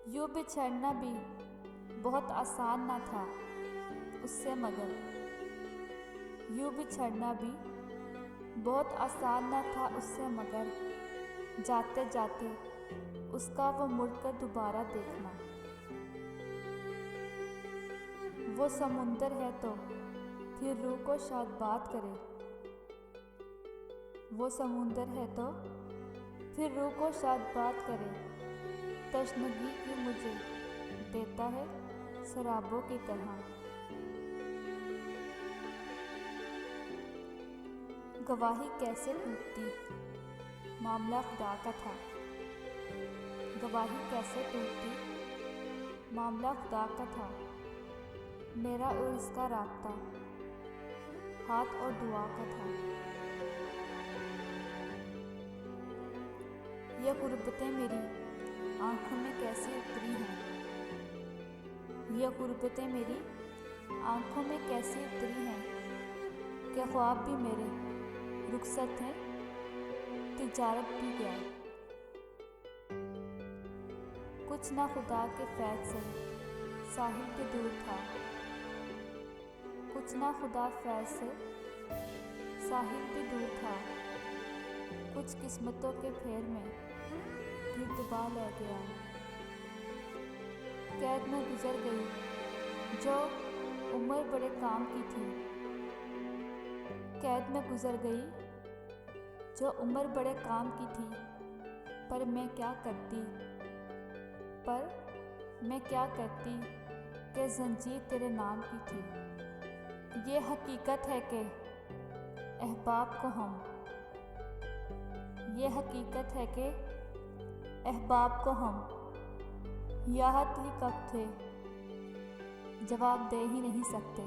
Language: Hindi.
यूँ बिछड़ना भी बहुत आसान न था उससे मगर यूँ बिछड़ना भी बहुत आसान न था उससे मगर जाते जाते उसका वो मुड़कर दोबारा देखना। वो समुंदर है तो फिर रूह को शायद बात करे। वो समुंदर है तो फिर रूह को शायद बात करे। तश्नगी की मुझे देता है शराबों की तरह। गवाही कैसे टूटती मामला खुदा का था। गवाही कैसे टूटती मामला खुदा का था। मेरा और इसका राब्ता हाथ और दुआ का था। ये गुर्बतें मेरी आँखों में कैसे उतरी हैं। ये गुर्बतें मेरी आँखों में कैसे उतरी हैं कि ख्वाब भी मेरे रुखसत हैं, तिजारत भी गया। कुछ ना खुदा के फैज़ से साहिल भी दूर था। कुछ ना खुदा फैज़ से साहिल भी दूर था। कुछ किस्मतों के फेर में भी डुबा ले गया। कैद में गुजर गई जो उम्र बड़े काम की थी। कैद में गुजर गई जो उम्र बड़े काम की थी। पर मैं क्या करती कि ज़ंजीर तेरे नाम की थी। ये हकीकत है कि अहबाब को हम याद ही कब थे जवाब दे ही नहीं सकते।